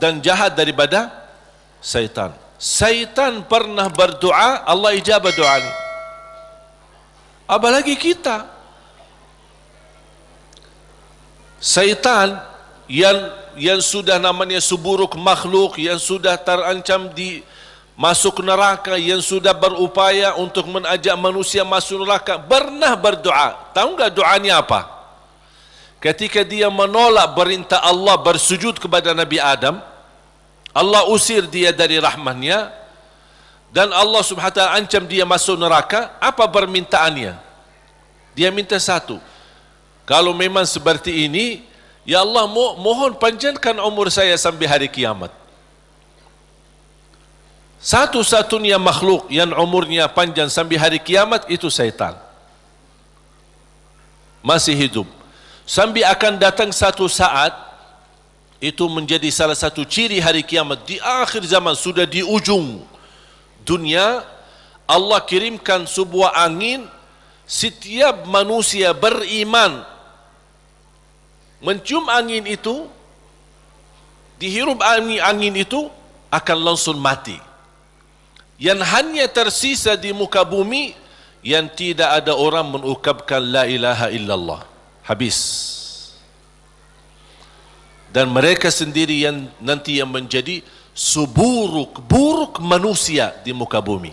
dan jahat daripada syaitan. Syaitan pernah berdoa, Allah ijabah doa ni. Apalagi kita. Syaitan yang sudah namanya seburuk makhluk, yang sudah terancam di masuk neraka, yang sudah berupaya untuk mengajak manusia masuk neraka, pernah berdoa. Tahu enggak doanya apa? Ketika dia menolak perintah Allah bersujud kepada Nabi Adam, Allah usir dia dari rahmatnya, dan Allah subhanahu wa ta'ala ancam dia masuk neraka. Apa permintaannya? Dia minta satu, kalau memang seperti ini, ya Allah, mohon panjangkan umur saya sampai hari kiamat. Satu-satunya makhluk yang umurnya panjang sampai hari kiamat itu syaitan. Masih hidup. Sampai akan datang satu saat, itu menjadi salah satu ciri hari kiamat. Di akhir zaman, sudah di ujung dunia, Allah kirimkan sebuah angin. Setiap manusia beriman mencium angin itu, dihirup angin itu, akan langsung mati. Yang hanya tersisa di muka bumi, yang tidak ada orang mengucapkan la ilaha illallah. Habis. Dan mereka sendiri yang nanti yang menjadi seburuk-buruk manusia di muka bumi,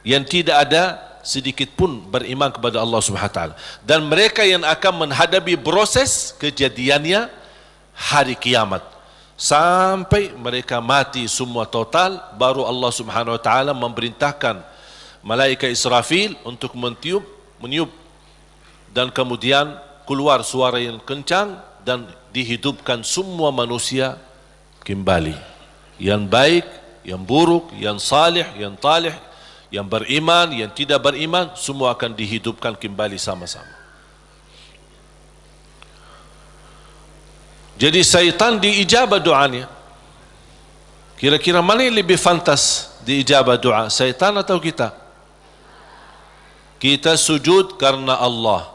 yang tidak ada sedikit pun beriman kepada Allah Subhanahu wa taala. Dan mereka yang akan menghadapi proses kejadiannya hari kiamat, sampai mereka mati semua total, baru Allah Subhanahu wa taala memerintahkan malaikat Israfil untuk meniup, dan kemudian keluar suara yang kencang, dan dihidupkan semua manusia kembali, yang baik, yang buruk, yang salih, yang talih, yang beriman, yang tidak beriman, semua akan dihidupkan kembali sama-sama. Jadi syaitan diijabah doanya. Kira-kira mana yang lebih fantas diijabah doa, syaitan atau kita? Kita sujud karena Allah,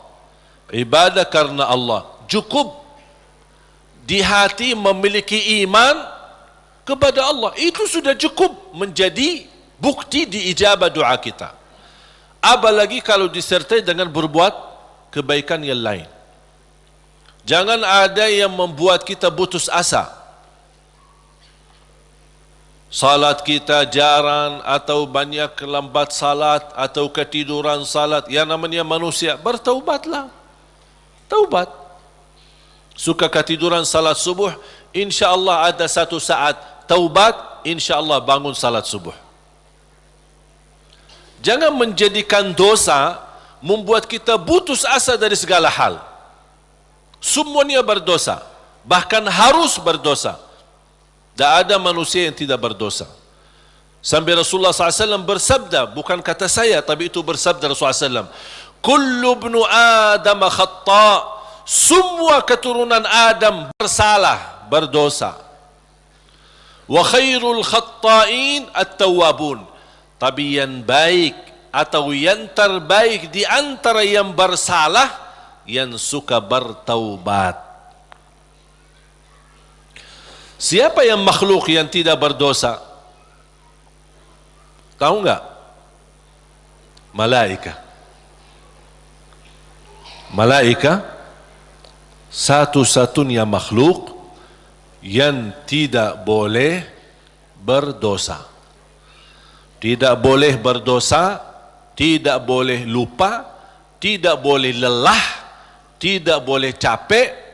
ibadah karena Allah. Cukup di hati memiliki iman kepada Allah, itu sudah cukup menjadi bukti diijabah doa kita. Apalagi kalau disertai dengan berbuat kebaikan yang lain. Jangan ada yang membuat kita putus asa. Salat kita jarang, atau banyak lambat salat, atau ketiduran salat. Yang namanya manusia, bertaubatlah. Taubat. Suka ketiduran salat subuh, insya-Allah ada satu saat taubat, insya-Allah bangun salat subuh. Jangan menjadikan dosa membuat kita putus asa dari segala hal. Semuanya berdosa, bahkan harus berdosa. Tak ada manusia yang tidak berdosa. Sampai Rasulullah SAW bersabda, bukan kata saya, tapi itu bersabda Rasulullah SAW, kullu ibnu Adam khata', semua keturunan Adam bersalah, berdosa. Wa khairul khatta'in at-tawwabun, tapi yang baik atau yang terbaik di antara yang bersalah, yang suka bertaubat. Siapa yang makhluk yang tidak berdosa? Tahu enggak? Malaikat. Malaikat satu-satunya makhluk yang tidak boleh berdosa. Tidak boleh berdosa, tidak boleh lupa, tidak boleh lelah, tidak boleh capek,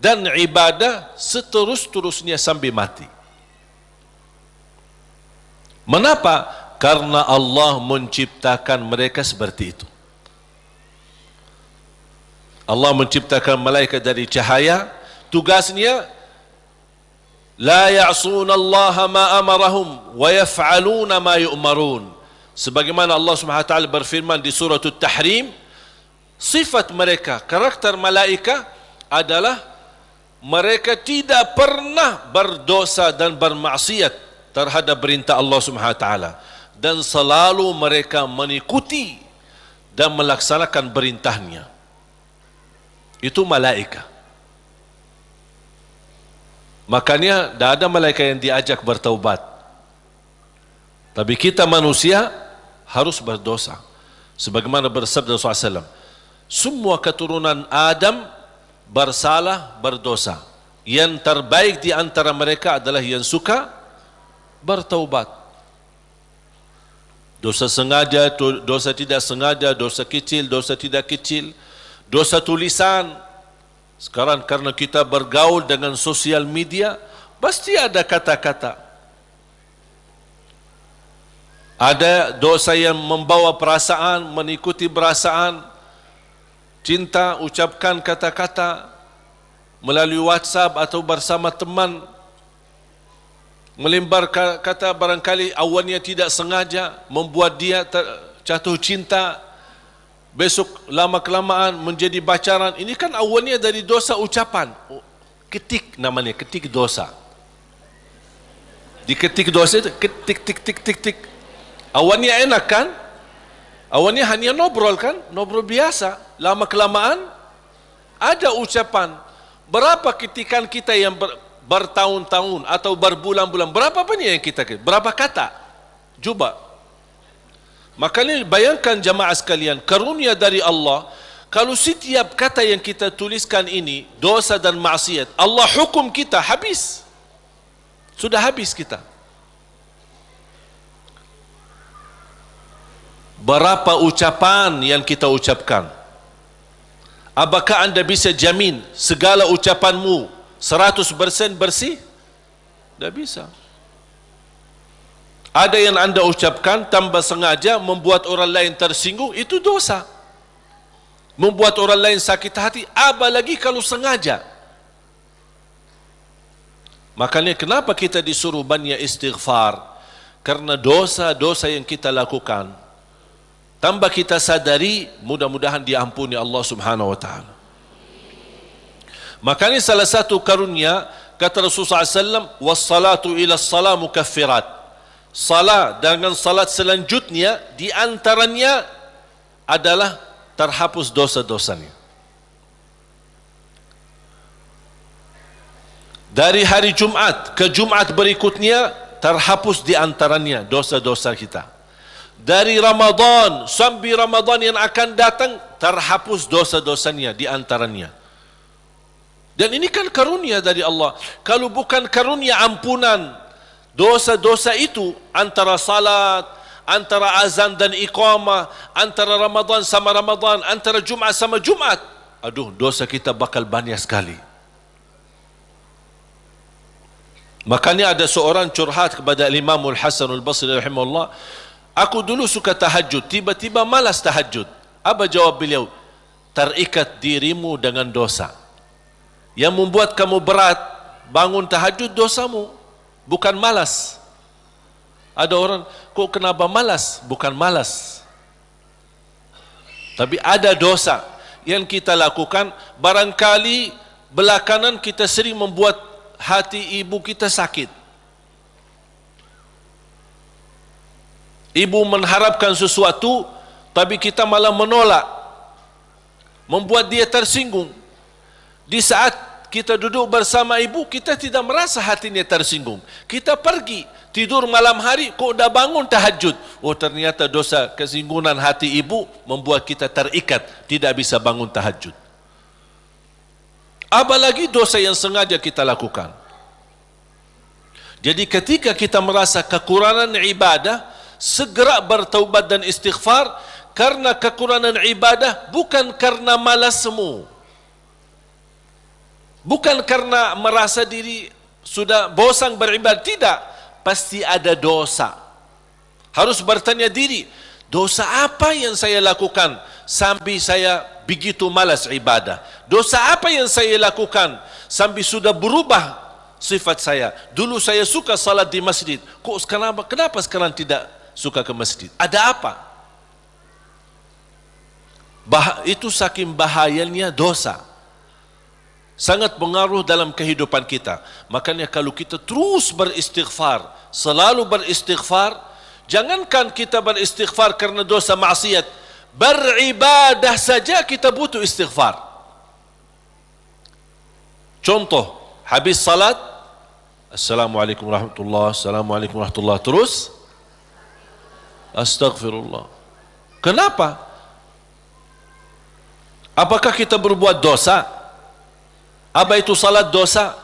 dan ibadah seterus-terusnya sampai mati. Mengapa? Karena Allah menciptakan mereka seperti itu. Allah menciptakan malaikat dari cahaya, tugasnya la ya'suna Allah ma amarahum wa yaf'aluna ma yu'marun. Sebagaimana Allah Subhanahu wa taala berfirman di surah At-Tahrim, sifat mereka, karakter malaikat adalah mereka tidak pernah berdosa dan bermaksiat terhadap perintah Allah Subhanahu wa taala, dan selalu mereka mengikuti dan melaksanakan perintahnya. Itu malaikat. Makanya dah ada malaikat yang diajak bertaubat. Tapi kita manusia harus berdosa. Sebagaimana bersabda Rasulullah SAW, semua keturunan Adam bersalah, berdosa. Yang terbaik di antara mereka adalah yang suka bertaubat. Dosa sengaja, dosa tidak sengaja, dosa kecil, dosa tidak kecil, dosa tulisan. Sekarang karena kita bergaul dengan sosial media, pasti ada kata-kata. Ada dosa yang membawa perasaan, mengikuti perasaan, cinta, ucapkan kata-kata melalui WhatsApp atau bersama teman, melembar kata barangkali awalnya tidak sengaja, membuat dia jatuh cinta, besok lama-kelamaan menjadi pacaran. Ini kan awalnya dari dosa ucapan. Ketik namanya, ketik dosa. Diketik dosa itu, ketik, tik, tik, tik, tik. Awalnya enak kan? Awalnya hanya ngobrol kan? Ngobrol biasa. Lama-kelamaan ada ucapan. Berapa ketikan kita yang bertahun-tahun atau berbulan-bulan, berapa banyak yang kita, berapa kata? Coba. Makanya bayangkan jamaah sekalian, karunia dari Allah, kalau setiap kata yang kita tuliskan ini dosa dan maksiat, Allah hukum kita, habis. Sudah habis kita. Berapa ucapan yang kita ucapkan? Apakah anda bisa jamin segala ucapanmu 100% bersih? Tidak bisa. Ada yang anda ucapkan tanpa sengaja membuat orang lain tersinggung, itu dosa. Membuat orang lain sakit hati, apalagi kalau sengaja. Makanya kenapa kita disuruh banyak istighfar? Karena dosa-dosa yang kita lakukan, tanpa kita sadari, mudah-mudahan diampuni Allah Subhanahu wa taala. Makanya salah satu karunia, kata Rasulullah SAW, wassalatu ila salat mukaffirat. Salat dengan salat selanjutnya di antaranya adalah terhapus dosa-dosanya. Dari hari Jumat ke Jumat berikutnya terhapus di antaranya dosa-dosa kita. Dari Ramadan sampai Ramadan yang akan datang terhapus dosa-dosanya di antaranya. Dan ini kan karunia dari Allah. Kalau bukan karunia ampunan dosa-dosa itu, antara salat, antara azan dan iqamah, antara Ramadan sama Ramadan, antara Jumat sama Jumat, aduh, dosa kita bakal banyak sekali. Makanya ada seorang curhat kepada Imam Al-Hasan Al-Basri rahimahullah, aku dulu suka tahajud, tiba-tiba malas tahajud. Apa jawab beliau? Terikat dirimu dengan dosa. Yang membuat kamu berat bangun tahajud dosamu, bukan malas. Ada orang, kok kenapa malas? Bukan malas, tapi ada dosa yang kita lakukan. Barangkali belakangan kita sering membuat hati ibu kita sakit. Ibu mengharapkan sesuatu, tapi kita malah menolak, membuat dia tersinggung. Di saat kita duduk bersama ibu, kita tidak merasa hatinya tersinggung. Kita pergi tidur malam hari, kok dah bangun tahajud. Oh, ternyata dosa kesinggungan hati ibu membuat kita terikat, tidak bisa bangun tahajud. Apalagi dosa yang sengaja kita lakukan. Jadi ketika kita merasa kekurangan ibadah, segera bertaubat dan istighfar. Karena kekurangan ibadah bukan karena malasmu, bukan karena merasa diri sudah bosan beribadah, tidak. Pasti ada dosa. Harus bertanya diri, dosa apa yang saya lakukan sampai saya begitu malas ibadah? Dosa apa yang saya lakukan sampai sudah berubah sifat saya? Dulu saya suka salat di masjid, kok kenapa sekarang tidak suka ke masjid? Ada apa? Itu saking bahayanya dosa, sangat pengaruh dalam kehidupan kita. Makanya kalau kita terus beristighfar, selalu beristighfar, jangankan kita beristighfar karena dosa maksiat, beribadah saja kita butuh istighfar. Contoh, habis salat Assalamualaikum warahmatullahi, Assalamualaikum warahmatullahi, terus Astaghfirullah. Kenapa? Apakah kita berbuat dosa? Apa itu salat dosa?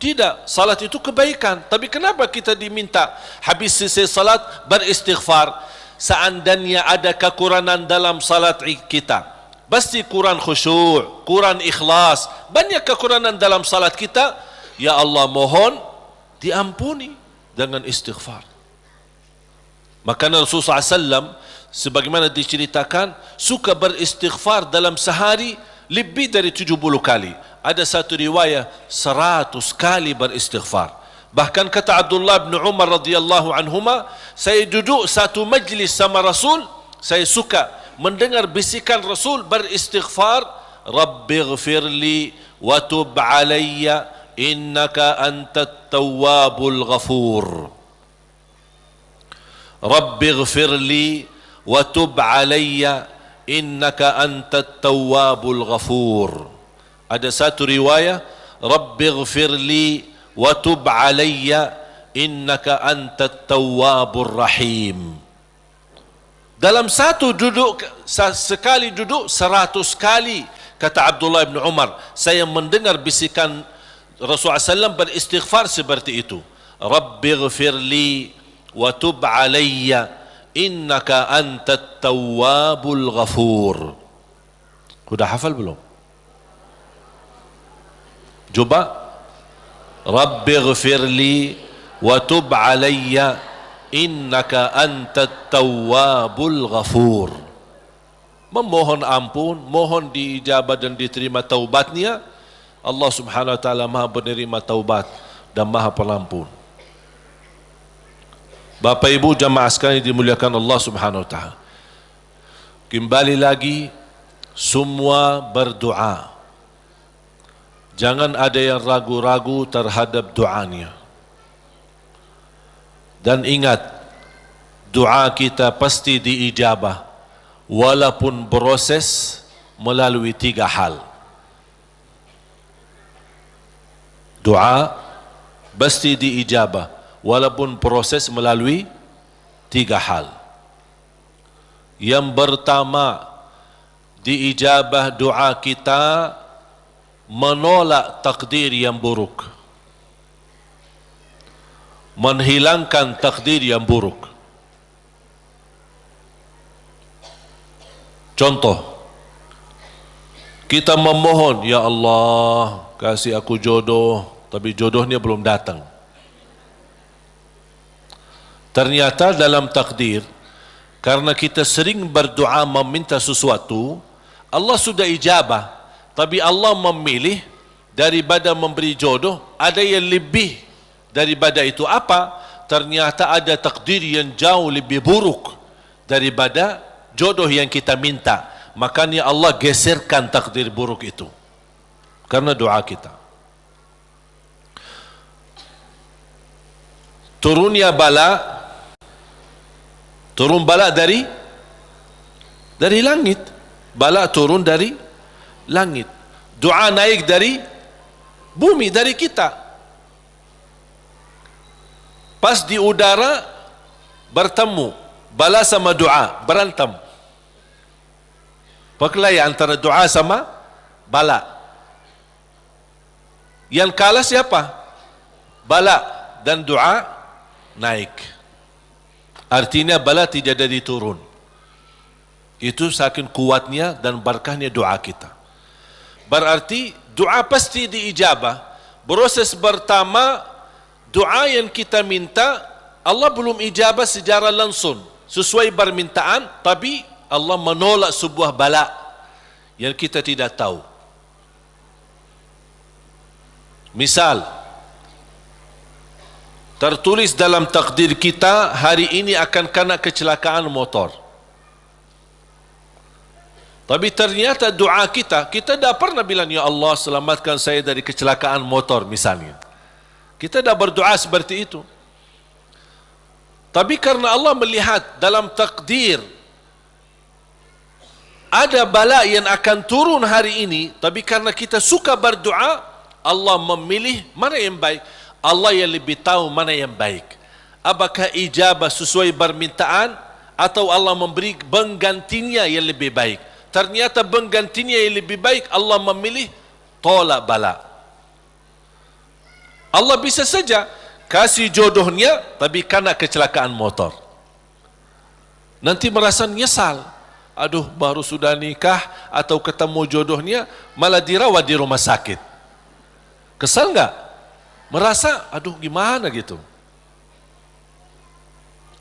Tidak, salat itu kebaikan. Tapi kenapa kita diminta habis selesai salat beristighfar? Seandainya ada kekurangan dalam salat kita, pasti kurang khusyuk, kurang ikhlas, banyak kekurangan dalam salat kita, ya Allah mohon diampuni dengan istighfar. Maka Rasulullah SAW sebagaimana diceritakan suka beristighfar dalam sehari lebih dari 70 kali. Ada satu riwayat 100 kali beristighfar. Bahkan kata Abdullah bin Umar radhiyallahu anhuma, saya duduk satu majlis sama Rasul, saya suka mendengar bisikan Rasul beristighfar, Rabbighfirli wa tub alayya innaka antat tawwabul ghafur. Rabbighfirli wa tub alayya innaka antat tawwabul ghafur. Ada satu riwayat, Rabbighfirli wa tub alayya innaka antat tawwabur rahim. Dalam satu duduk, sekali duduk 100 kali, kata Abdullah bin Umar, saya mendengar bisikan Rasulullah SAW beristighfar seperti itu. Rabbighfirli wa tub alayya innaka antat tawwabul ghafur. Sudah hafal belum? Coba. Rabbighfirli wa tub alayya innaka antat tawwabul ghafur. Memohon ampun, mohon diijabah dan diterima taubatnya. Allah Subhanahu wa taala Maha penerima taubat dan Maha Pengampun. Bapak Ibu jamaah sekalian dimuliakan Allah Subhanahu wa taala. Kembali lagi semua berdoa. Jangan ada yang ragu-ragu terhadap doanya. Dan ingat, doa kita pasti diijabah walaupun proses melalui 3 hal. Doa pasti diijabah walaupun proses melalui 3 hal. Yang pertama, diijabah doa kita menolak takdir yang buruk, menghilangkan takdir yang buruk. Contoh, kita memohon, ya Allah kasih aku jodoh, tapi jodohnya belum datang. Ternyata dalam takdir, karena kita sering berdoa meminta sesuatu, Allah sudah ijabah, tapi Allah memilih daripada memberi jodoh, ada yang lebih daripada itu. Apa? Ternyata ada takdir yang jauh lebih buruk daripada jodoh yang kita minta. Makanya Allah geserkan takdir buruk itu karena doa kita. Turunnya bala, turun bala dari langit. Bala turun dari langit. Doa naik dari bumi, dari kita. Pas di udara bertemu, bala sama doa berantem. Perkelahian antara doa sama bala. Yang kalah siapa? Bala, dan doa naik. Artinya bala tidak jadi turun. Itu saking kuatnya dan berkahnya doa kita. Berarti doa pasti diijabah. Proses pertama, doa yang kita minta Allah belum ijabah secara langsung sesuai permintaan, tapi Allah menolak sebuah bala yang kita tidak tahu. Misal, tertulis dalam takdir kita hari ini akan kena kecelakaan motor. Tapi ternyata doa kita tidak pernah bilang, ya Allah selamatkan saya dari kecelakaan motor misalnya. Kita dah berdoa seperti itu. Tapi karena Allah melihat dalam takdir ada bala yang akan turun hari ini, tapi karena kita suka berdoa, Allah memilih mana yang baik. Allah yang lebih tahu mana yang baik. Apakah ijabah sesuai permintaan atau Allah memberi penggantinya yang lebih baik. Ternyata penggantinya yang lebih baik Allah memilih tolak bala. Allah bisa saja kasih jodohnya tapi kena kecelakaan motor. Nanti merasa nyesal. Aduh, baru sudah nikah atau ketemu jodohnya malah dirawat di rumah sakit. Kesal enggak? Merasa aduh gimana gitu.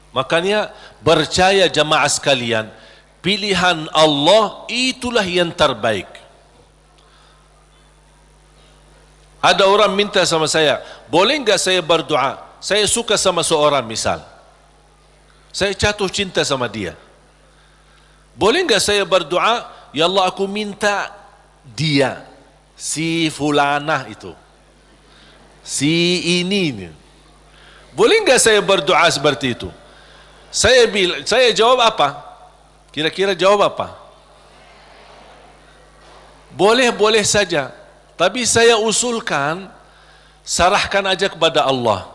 Makanya percaya jamaah sekalian, pilihan Allah itulah yang terbaik. Ada orang minta sama saya, boleh enggak saya berdoa? Saya suka sama seorang misal. Saya jatuh cinta sama dia. Boleh enggak saya berdoa, ya Allah aku minta dia, si fulanah itu, si ini. Boleh enggak saya berdoa seperti itu? Saya jawab apa? Kira-kira jawab apa? Boleh saja. Tapi saya usulkan, sarahkan aja kepada Allah.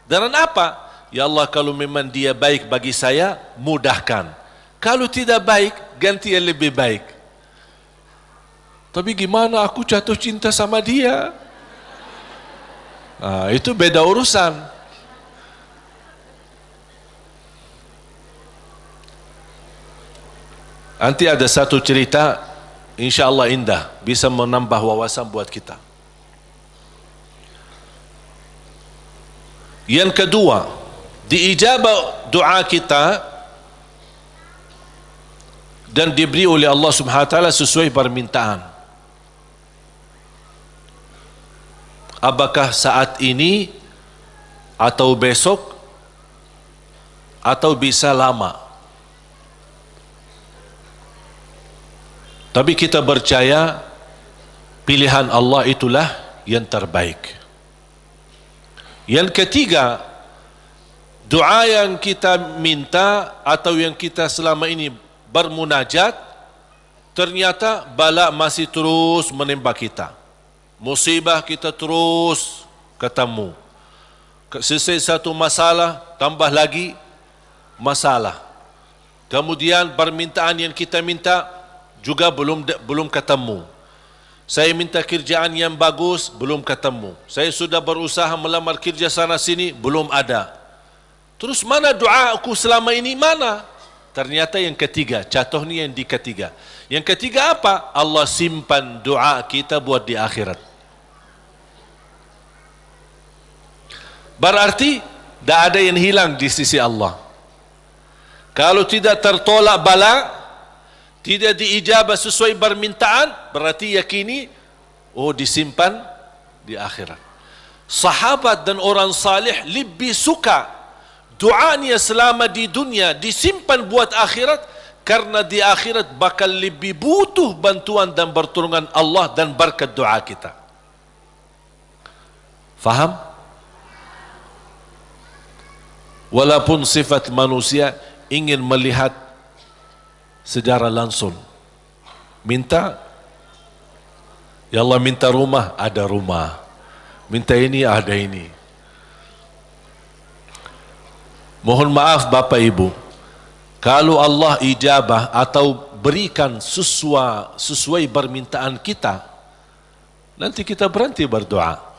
Dan apa? Ya Allah, kalau memang dia baik bagi saya, mudahkan. Kalau tidak baik, ganti yang lebih baik. Tapi gimana aku jatuh cinta sama dia? Nah, itu beda urusan. Nanti ada satu cerita, insya Allah indah, bisa menambah wawasan buat kita. Yang kedua, diijabah doa kita dan diberi oleh Allah Subhanahu wa taala sesuai permintaan. Apakah saat ini atau besok atau bisa lama? Tapi kita percaya pilihan Allah itulah yang terbaik. Yang ketiga, doa yang kita minta atau yang kita selama ini bermunajat, ternyata bala masih terus menimpa kita. Musibah kita terus ketemu. Selesai satu masalah, tambah lagi masalah. Kemudian permintaan yang kita minta juga belum ketemu. Saya minta kerjaan yang bagus, belum ketemu. Saya sudah berusaha melamar kerja sana sini, belum ada. Terus mana doa aku selama ini, mana? Ternyata yang ketiga, jatuhnya yang di ketiga. Yang ketiga apa? Allah simpan doa kita buat di akhirat. Berarti tidak ada yang hilang di sisi Allah. Kalau tidak tertolak bala, tidak diijabah sesuai permintaan, berarti yakini disimpan di akhirat. Sahabat dan orang salih lebih suka doanya selama di dunia disimpan buat akhirat, karena di akhirat bakal lebih butuh bantuan dan pertolongan Allah dan berkat doa kita. Faham? Walaupun sifat manusia ingin melihat secara langsung, minta, ya Allah minta rumah, ada rumah, minta ini, ada ini. Mohon maaf Bapak Ibu, kalau Allah ijabah atau berikan sesuai permintaan kita, nanti kita berhenti berdoa.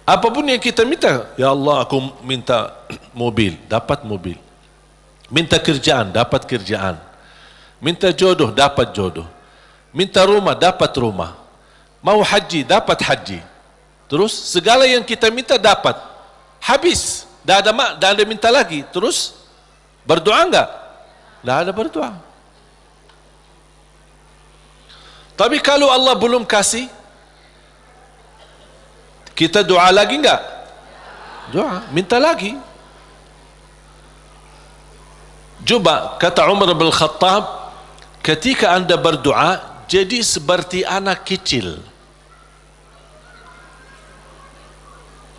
Apapun yang kita minta, ya Allah aku minta mobil, dapat mobil. Minta kerjaan, dapat kerjaan. Minta jodoh, dapat jodoh. Minta rumah, dapat rumah. Mau haji, dapat haji. Terus segala yang kita minta dapat. Habis, dah ada minta lagi. Terus berdoa enggak? Dah ada berdoa. Tapi kalau Allah belum kasih, kita doa lagi enggak? Doa, minta lagi. Coba kata Umar bin Khattab, ketika anda berdoa jadi seperti anak kecil.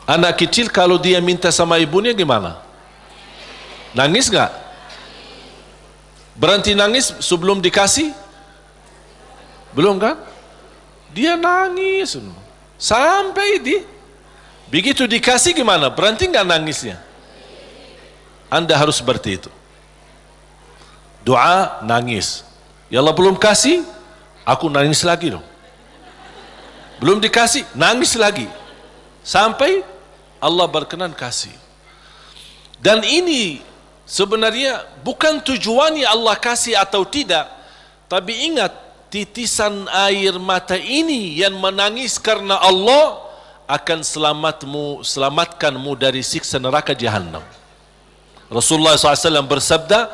Anak kecil kalau dia minta sama ibunya gimana? Nangis enggak? Berhenti nangis sebelum dikasih? Belum kan? Dia nangis sampai Begitu dikasih gimana? Berhenti nggak nangisnya? Anda harus seperti itu. Doa, nangis. Ya Allah belum kasih, aku nangis lagi dong. Belum dikasih, nangis lagi. Sampai Allah berkenan kasih. Dan ini sebenarnya bukan tujuannya Allah kasih atau tidak. Tapi ingat, titisan air mata ini yang menangis karena Allah akan selamatkanmu dari siksa neraka Jahannam. Rasulullah SAW bersabda,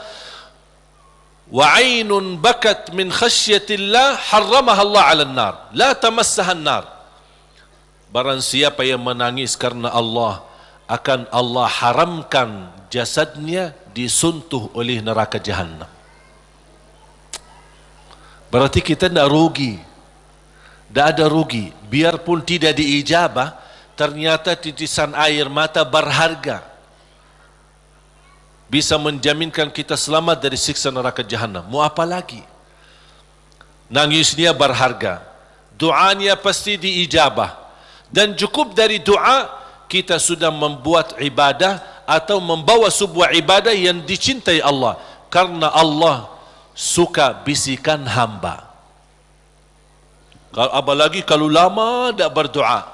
وَعَيْنٌ بَكَتْ مِنْ خَشْيَةِ اللَّهِ حَرَّمَهَا اللَّهُ عَلَى النَّارِ لَا تَمَسَّهَا النَّارِ. Barang siapa yang menangis karena Allah, akan Allah haramkan jasadnya disuntuh oleh neraka Jahannam. Berarti kita tidak rugi. Tidak ada rugi. Biarpun tidak diijabah, ternyata titisan air mata berharga. Bisa menjaminkan kita selamat dari siksa neraka Jahannam. Mau apa lagi? Nangisnya berharga. Doanya pasti diijabah. Dan cukup dari doa, kita sudah membuat ibadah atau membawa sebuah ibadah yang dicintai Allah. Karena Allah suka bisikan hamba. Apalagi kalau lama tidak berdoa,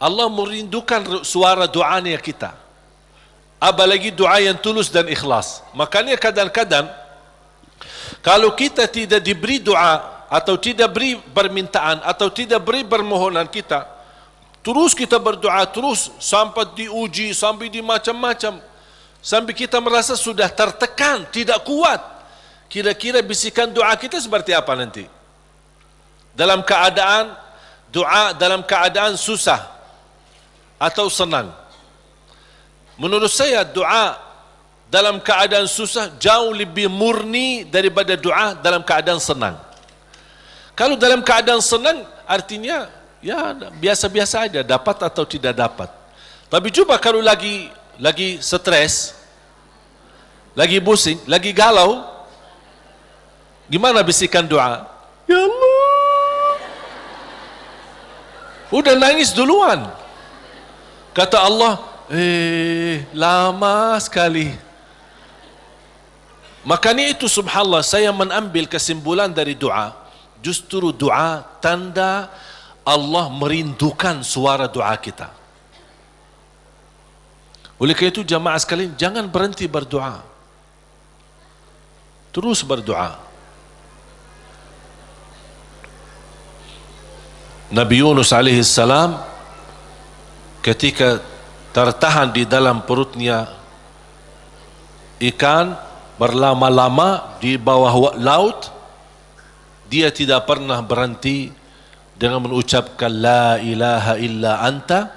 Allah merindukan suara doanya kita. Apalagi doa yang tulus dan ikhlas. Makanya kadang-kadang kalau kita tidak diberi doa atau tidak beri permintaan atau tidak beri permohonan kita, terus kita berdoa terus sampai diuji, sampai di macam-macam, sampai kita merasa sudah tertekan, tidak kuat. Kira-kira bisikan doa kita seperti apa nanti? Dalam keadaan doa, dalam keadaan susah atau senang? Menurut saya doa dalam keadaan susah jauh lebih murni daripada doa dalam keadaan senang. Kalau dalam keadaan senang artinya ya biasa-biasa aja, dapat atau tidak dapat. Tapi coba kalau lagi stres, lagi pusing, lagi galau, gimana bisikan doa? Ya Allah, udah nangis duluan. Kata Allah, lama sekali. Makanya itu subhanallah, saya mengambil kesimpulan dari doa. Justru doa tanda Allah merindukan suara doa kita. Oleh karena itu jamaah sekalian, jangan berhenti berdoa. Terus berdoa. Nabi Yunus alaihi salam ketika tertahan di dalam perutnya ikan berlama-lama di bawah laut, dia tidak pernah berhenti dengan mengucapkan la ilaha illa anta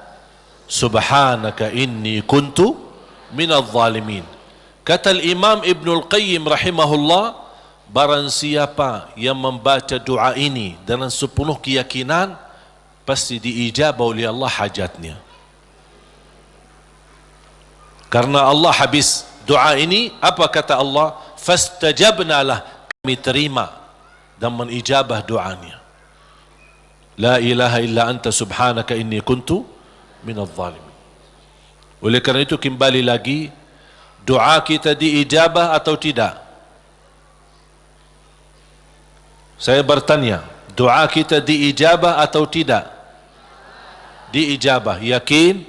subhanaka inni kuntu minadh zalimin. Kata Imam Ibnul Qayyim rahimahullah, barang siapa yang membaca doa ini dengan sepenuh keyakinan, pasti diijabah oleh Allah hajatnya. Karena Allah habis doa ini, apa kata Allah? Fastajabna lah, kami terima dan menijabah doanya. La ilaha illa anta subhanaka inni kuntu minadh zalimin. Oleh kerana itu kembali lagi, doa kita diijabah atau tidak? Saya bertanya, doa kita diijabah atau tidak? Diijabah. Yakin?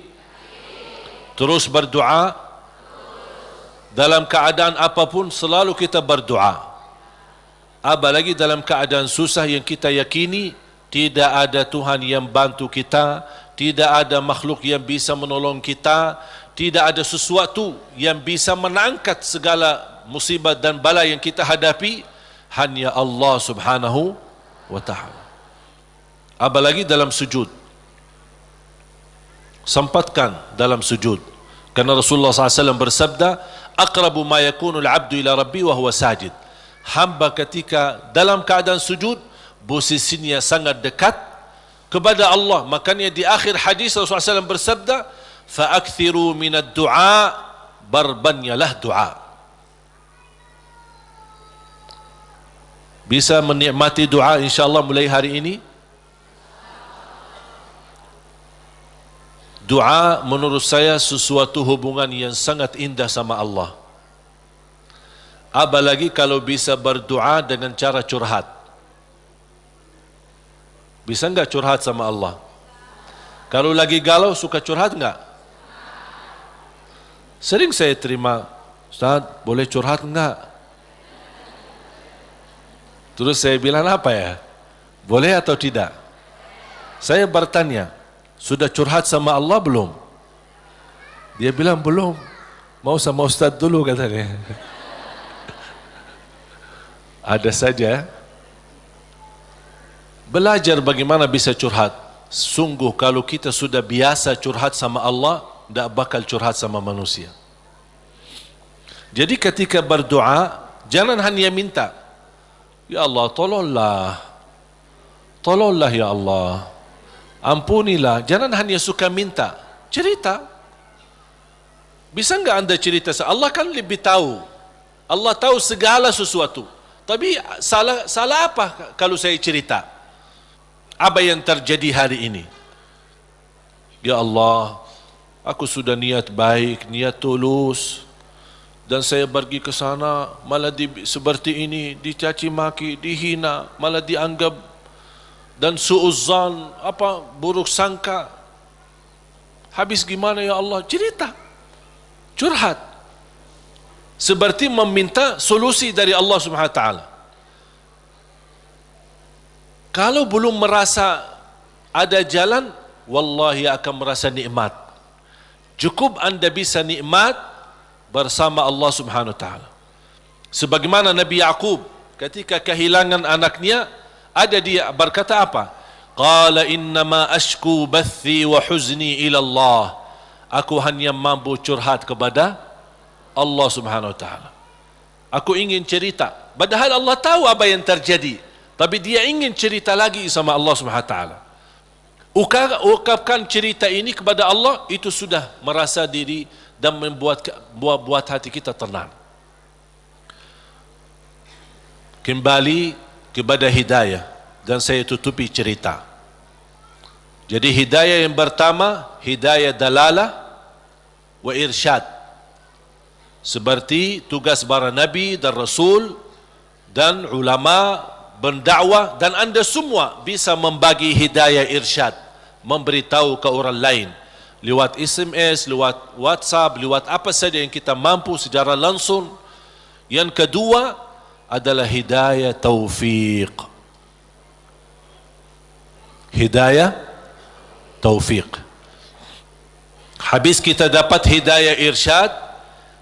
Terus berdoa. Dalam keadaan apapun selalu kita berdoa. Apalagi dalam keadaan susah yang kita yakini tidak ada Tuhan yang bantu kita, tidak ada makhluk yang bisa menolong kita, tidak ada sesuatu yang bisa mengangkat segala musibah dan bala yang kita hadapi, hanya Allah subhanahu wa ta'ala. Apalagi dalam sujud, sempatkan dalam sujud. Karena Rasulullah SAW bersabda, aqrabu ma yakunul abdu ila rabbi wa huwa sajid. Hamba ketika dalam keadaan sujud, posisinya sangat dekat kepada Allah. Makanya di akhir hadis Rasulullah SAW bersabda, fa'akthiru minad du'a, barbanyalah doa. Bisa menikmati doa insyaAllah mulai hari ini. Doa menurut saya sesuatu hubungan yang sangat indah sama Allah. Apalagi kalau bisa berdoa dengan cara curhat. Bisa enggak curhat sama Allah? Kalau lagi galau suka curhat enggak? Sering saya terima, Ustaz, boleh curhat enggak? Terus saya bilang apa ya? Boleh atau tidak? Saya bertanya, sudah curhat sama Allah belum? Dia bilang belum. Mau sama Ustaz dulu katanya. Ada saja. Belajar bagaimana bisa curhat. Sungguh kalau kita sudah biasa curhat sama Allah, tidak bakal curhat sama manusia. Jadi ketika berdoa, jangan hanya minta, ya Allah tolonglah, tolonglah ya Allah, ampunilah. Jangan hanya suka minta, cerita. Bisa enggak anda cerita? Allah kan lebih tahu. Allah tahu segala sesuatu. Tapi salah apa kalau saya cerita? Apa yang terjadi hari ini? Ya Allah, aku sudah niat baik, niat tulus, dan saya pergi ke sana malah seperti ini, dicaci maki, dihina, malah dianggap dan suuzzan, buruk sangka. Habis gimana ya Allah? Cerita, curhat, seperti meminta solusi dari Allah Subhanahu wa taala. Kalau belum merasa ada jalan, wallahi akan merasa nikmat. Cukup anda bisa nikmat bersama Allah Subhanahu wa taala. Sebagaimana Nabi Yaqub ketika kehilangan anaknya, ada dia berkata apa? Qala innama ashku bathi wa huzni ila Allah. Aku hanya mampu curhat kepada Allah Subhanahu wa taala. Aku ingin cerita, padahal Allah tahu apa yang terjadi, tapi dia ingin cerita lagi sama Allah Subhanahu wa taala. Ungkapkan cerita ini kepada Allah, itu sudah merasa diri dan membuat hati kita tenang. Kembali kepada hidayah, dan saya tutupi cerita. Jadi hidayah yang pertama, hidayah dalalah wa irsyad. Seperti tugas para nabi dan rasul dan ulama berdakwah, dan anda semua bisa membagi hidayah irsyad, memberitahu ke orang lain lewat SMS, lewat WhatsApp, lewat apa saja yang kita mampu secara langsung. Yang kedua adalah hidayah taufiq. Hidayah taufiq. Habis kita dapat hidayah irsyad,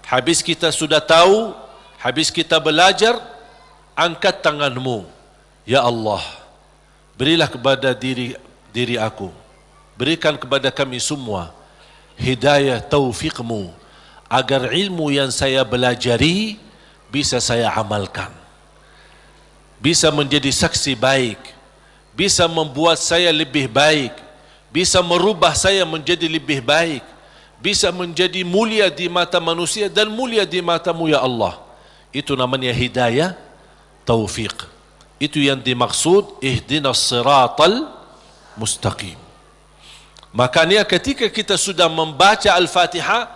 habis kita sudah tahu, habis kita belajar, angkat tanganmu, ya Allah, berilah kepada diri aku, berikan kepada kami semua hidayah taufiqmu, agar ilmu yang saya belajari bisa saya amalkan, bisa menjadi saksi baik, bisa membuat saya lebih baik, bisa merubah saya menjadi lebih baik, bisa menjadi mulia di mata manusia dan mulia di matamu ya Allah. Itu namanya hidayah taufiq. Itu yang dimaksud ihdinas siratal mustaqim. Makanya ketika kita sudah membaca Al-Fatihah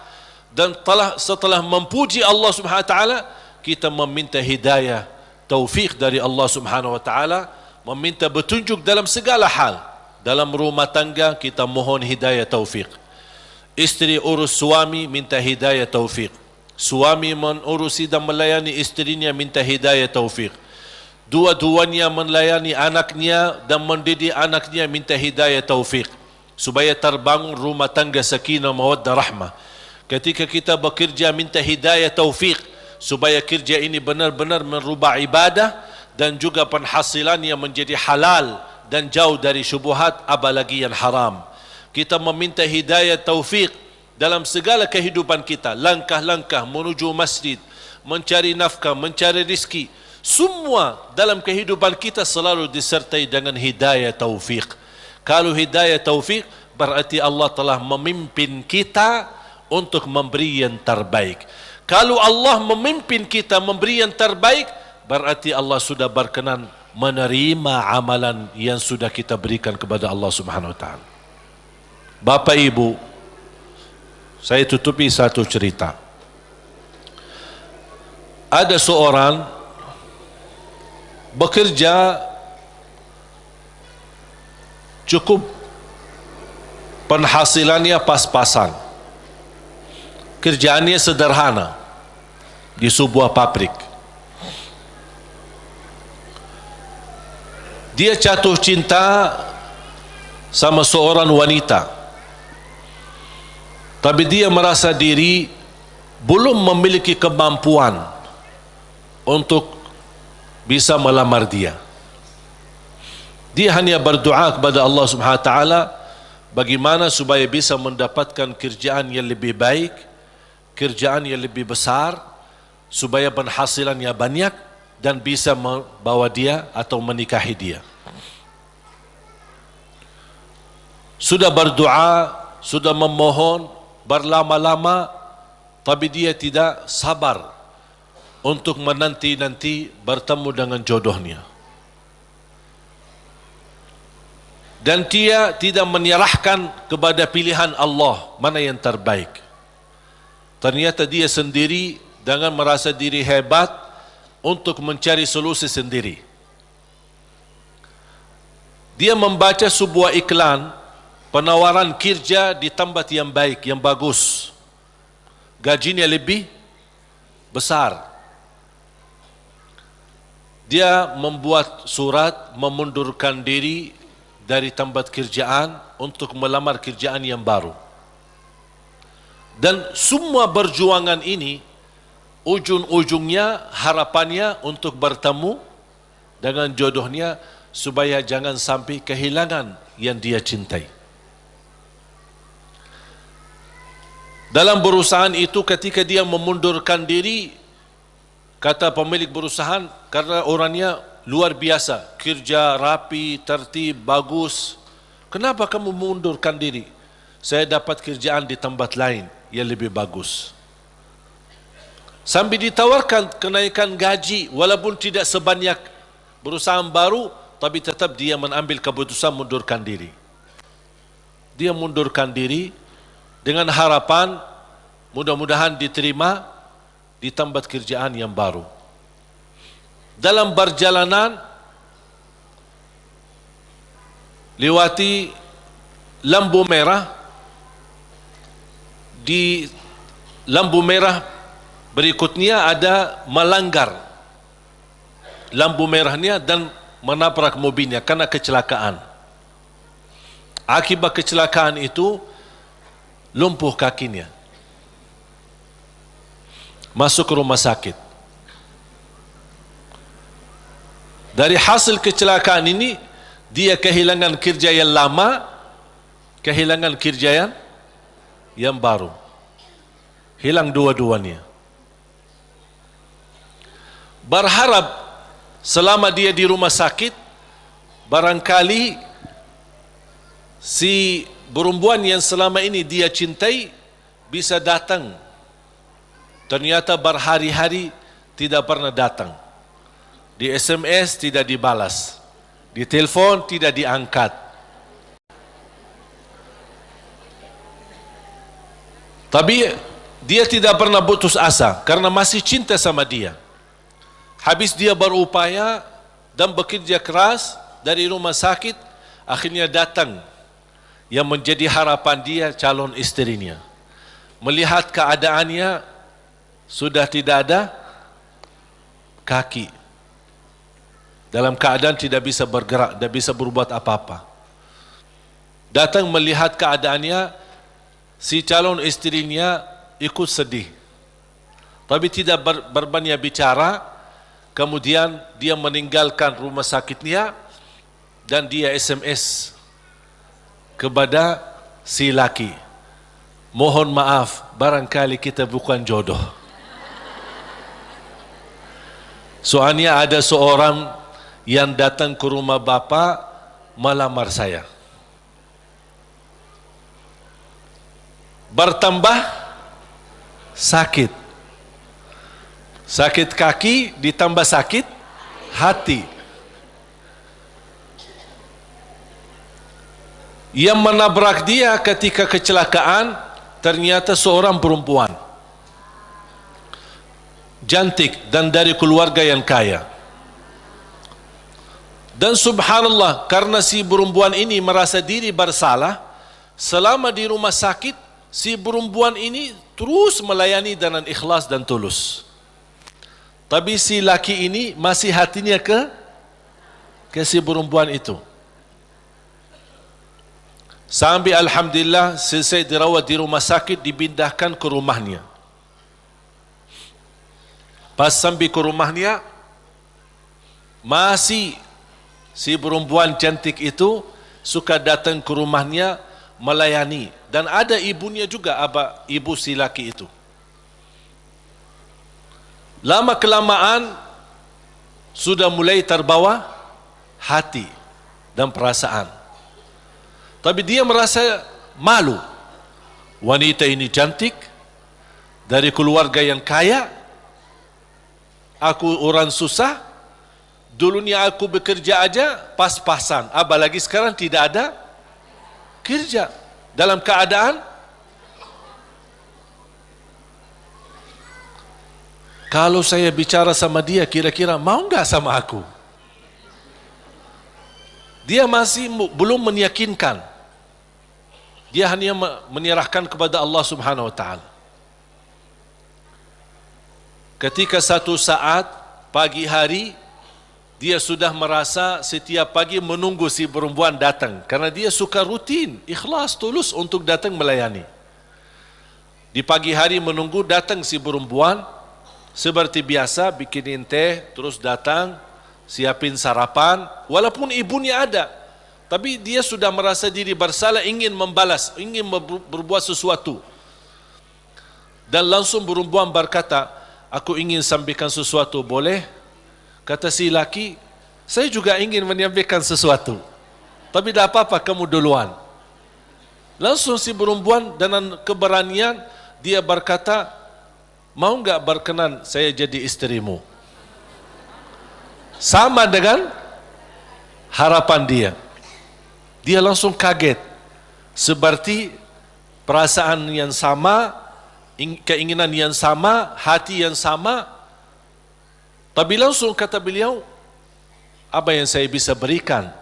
dan setelah memuji Allah Subhanahu wa taala, kita meminta hidayah taufiq dari Allah Subhanahu wa taala, meminta petunjuk dalam segala hal. Dalam rumah tangga kita mohon hidayah taufiq. Istri urus suami, minta hidayah taufiq. Suami menurusi dan melayani istrinya, minta hidayah taufiq. Dua-duanya melayani anaknya dan mendidik anaknya, minta hidayah taufiq, supaya terbangun rumah tangga sakinah mawaddah rahmah. Ketika kita bekerja, minta hidayah taufiq, supaya kerja ini benar-benar merubah ibadah dan juga penghasilannya menjadi halal dan jauh dari syubhat, apalagi yang haram. Kita meminta hidayah taufiq dalam segala kehidupan kita, langkah-langkah menuju masjid, mencari nafkah, mencari rizki, semua dalam kehidupan kita selalu disertai dengan hidayah taufiq. Kalau hidayah taufiq, berarti Allah telah memimpin kita untuk memberi yang terbaik. Kalau Allah memimpin kita memberi yang terbaik, berarti Allah sudah berkenan menerima amalan yang sudah kita berikan kepada Allah Subhanahu wa taala. Bapak Ibu, Saya tutupi satu cerita. Ada seorang bekerja cukup, penghasilannya pas-pasan, kerjaannya sederhana di sebuah pabrik. Dia jatuh cinta sama seorang wanita, tapi dia merasa diri belum memiliki kemampuan untuk bisa melamar dia. Dia hanya berdoa kepada Allah Subhanahu wa taala bagaimana supaya bisa mendapatkan kerjaan yang lebih baik, kerjaan yang lebih besar, supaya penghasilannya banyak dan bisa membawa dia atau menikahi dia. Sudah berdoa, sudah memohon berlama-lama, tapi dia tidak sabar untuk menanti-nanti bertemu dengan jodohnya. Dan dia tidak menyerahkan kepada pilihan Allah mana yang terbaik. Ternyata dia sendiri dengan merasa diri hebat untuk mencari solusi sendiri. Dia membaca sebuah iklan penawaran kerja di tempat yang baik, yang bagus, gajinya lebih besar. Dia membuat surat memundurkan diri dari tempat kerjaan untuk melamar kerjaan yang baru. Dan semua perjuangan ini ujung-ujungnya harapannya untuk bertemu dengan jodohnya supaya jangan sampai kehilangan yang dia cintai. Dalam perusahaan itu ketika dia memundurkan diri, kata pemilik perusahaan, karena orangnya luar biasa, kerja rapi, tertib, bagus, kenapa kamu mengundurkan diri? Saya dapat kerjaan di tempat lain yang lebih bagus. Sambil ditawarkan kenaikan gaji walaupun tidak sebanyak perusahaan baru, tapi tetap dia mengambil keputusan mundurkan diri. Dia mundurkan diri dengan harapan mudah-mudahan diterima di tempat kerjaan yang baru. Dalam perjalanan lewati lampu merah, di lampu merah berikutnya ada melanggar lampu merahnya dan menabrak mobilnya karena kecelakaan. Akibat kecelakaan itu lumpuh kakinya, masuk ke rumah sakit. Dari hasil kecelakaan ini dia kehilangan kerja yang lama, kehilangan kerja yang baru, hilang dua-duanya. Berharap selama dia di rumah sakit barangkali si perempuan yang selama ini dia cintai bisa datang. Ternyata berhari-hari tidak pernah datang. Di SMS tidak dibalas, di telepon tidak diangkat. Tapi dia tidak pernah putus asa karena masih cinta sama dia. Habis dia berupaya dan bekerja keras dari rumah sakit, akhirnya datang yang menjadi harapan dia, calon istrinya. Melihat keadaannya sudah tidak ada kaki, dalam keadaan tidak bisa bergerak, tidak bisa berbuat apa-apa. Datang melihat keadaannya, si calon istrinya ikut sedih, tapi tidak berbanyak bicara. Kemudian dia meninggalkan rumah sakitnya dan dia SMS kepada si laki, mohon maaf, barangkali kita bukan jodoh. Soalnya ada seorang yang datang ke rumah bapa melamar saya. Bertambah sakit. Sakit kaki ditambah sakit hati. Yang menabrak dia ketika kecelakaan ternyata seorang perempuan cantik dan dari keluarga yang kaya. Dan subhanallah, karena si perempuan ini merasa diri bersalah, selama di rumah sakit si perempuan ini terus melayani dengan ikhlas dan tulus. Tapi si laki ini masih hatinya ke si perempuan itu. Sampai alhamdulillah selesai dirawat di rumah sakit, dipindahkan ke rumahnya. Pas sampai ke rumahnya, masih si perempuan cantik itu suka datang ke rumahnya melayani, dan ada ibunya juga, ibu si laki itu. Lama kelamaan sudah mulai terbawa hati dan perasaan. Tapi dia merasa malu. Wanita ini cantik, dari keluarga yang kaya, aku orang susah, dulunya aku bekerja aja pas-pasan, apalagi sekarang tidak ada kerja. Dalam keadaan kalau saya bicara sama dia, kira-kira mau enggak sama aku? Dia masih belum meyakinkan. Dia hanya menyerahkan kepada Allah Subhanahu wa taala. Ketika satu saat pagi hari, dia sudah merasa setiap pagi menunggu si perempuan datang, karena dia suka rutin, ikhlas, tulus untuk datang melayani. Di pagi hari menunggu datang si perempuan, seperti biasa bikinin teh, terus datang, siapin sarapan, walaupun ibunya ada. Tapi dia sudah merasa diri bersalah, ingin membalas, ingin berbuat sesuatu. Dan langsung perempuan berkata, aku ingin sampaikan sesuatu, boleh? Kata si laki, saya juga ingin menyampaikan sesuatu, tapi tidak apa-apa, kamu duluan. Langsung si perempuan dengan keberanian, dia berkata, mau enggak berkenan saya jadi istrimu? Sama dengan harapan dia. Dia langsung kaget, seperti perasaan yang sama, keinginan yang sama, hati yang sama. Tapi langsung kata beliau, apa yang saya bisa berikan?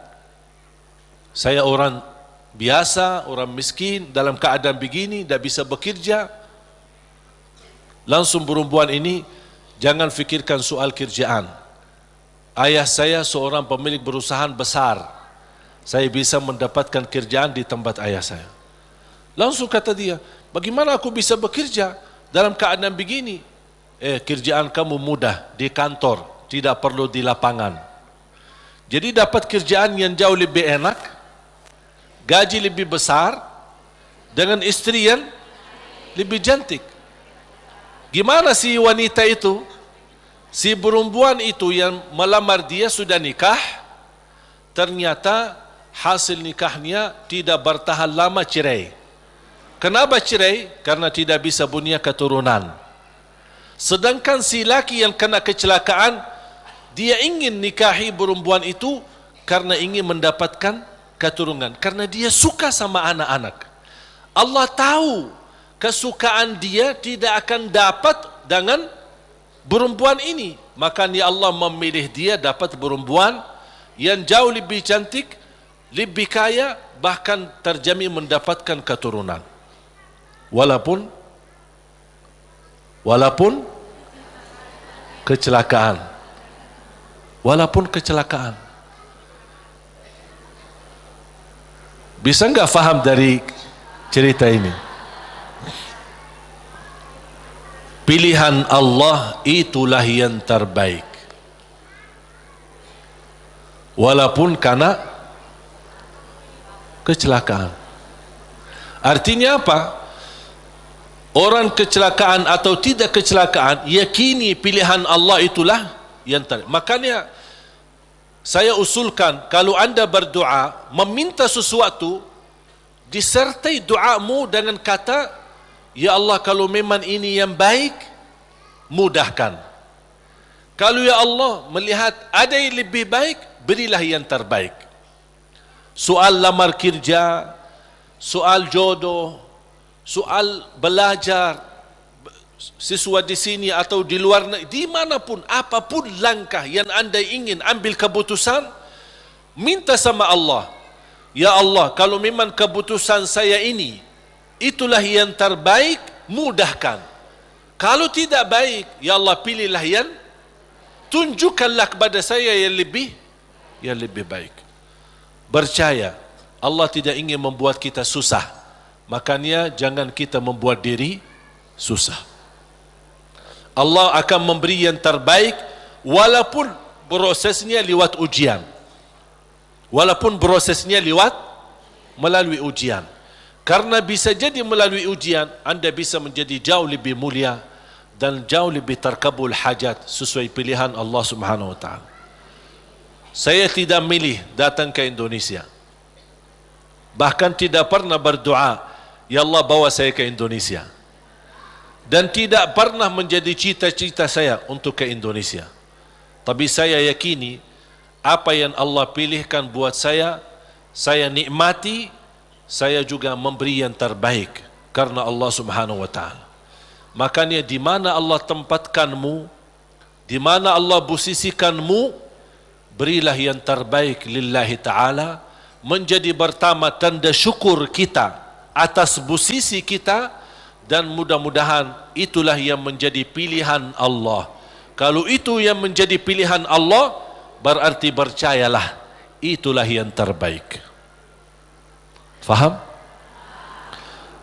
Saya orang biasa, orang miskin, dalam keadaan begini, tidak bisa bekerja. Langsung perempuan ini, jangan fikirkan soal kerjaan. Ayah saya seorang pemilik perusahaan besar, saya bisa mendapatkan kerjaan di tempat ayah saya. Langsung kata dia, bagaimana aku bisa bekerja dalam keadaan begini? Kerjaan kamu mudah di kantor, tidak perlu di lapangan. Jadi dapat kerjaan yang jauh lebih enak, gaji lebih besar, dengan istri yang lebih cantik. Gimana si wanita itu? Si perempuan itu yang melamar dia sudah nikah, ternyata hasil nikahnya tidak bertahan lama, cerai. Kenapa cerai? Karena tidak bisa punya keturunan. Sedangkan si laki yang kena kecelakaan, dia ingin nikahi perempuan itu karena ingin mendapatkan keturunan, karena dia suka sama anak-anak. Allah tahu kesukaan dia tidak akan dapat dengan perempuan ini, makanya Allah memilih dia dapat perempuan yang jauh lebih cantik, lebih kaya, bahkan terjamin mendapatkan keturunan. Walaupun kecelakaan. Walaupun kecelakaan. Bisa enggak faham dari cerita ini? Pilihan Allah itulah yang terbaik. Walaupun karena kecelakaan. Artinya apa? Orang kecelakaan atau tidak kecelakaan, yakini pilihan Allah itulah yang terbaik. Makanya saya usulkan, kalau anda berdoa meminta sesuatu, disertai doamu dengan kata, ya Allah, kalau memang ini yang baik, mudahkan. Kalau ya Allah melihat ada yang lebih baik, berilah yang terbaik. Soal lamar kerja, soal jodoh, soal belajar, siswa di sini atau di luar negeri, dimanapun, apapun langkah yang anda ingin ambil keputusan, minta sama Allah, ya Allah, kalau memang keputusan saya ini itulah yang terbaik, mudahkan. Kalau tidak baik, ya Allah, pilihlah yang, tunjukkanlah kepada saya yang lebih baik. Percaya, Allah tidak ingin membuat kita susah. Makanya jangan kita membuat diri susah. Allah akan memberi yang terbaik walaupun prosesnya lewat ujian. Walaupun prosesnya melalui ujian. Karena bisa jadi melalui ujian anda bisa menjadi jauh lebih mulia dan jauh lebih terkabul hajat sesuai pilihan Allah Subhanahu wa taala. Saya tidak milih datang ke Indonesia. Bahkan tidak pernah berdoa, ya Allah bawa saya ke Indonesia. Dan tidak pernah menjadi cita-cita saya untuk ke Indonesia. Tapi saya yakini apa yang Allah pilihkan buat saya nikmati, saya juga memberi yang terbaik karena Allah Subhanahu wa taala. Makanya di mana Allah tempatkanmu, di mana Allah posisikanmu, berilah yang terbaik lillahi ta'ala, menjadi pertama tanda syukur kita atas posisi kita, dan mudah-mudahan itulah yang menjadi pilihan Allah. Kalau itu yang menjadi pilihan Allah, berarti percayalah itulah yang terbaik. Faham?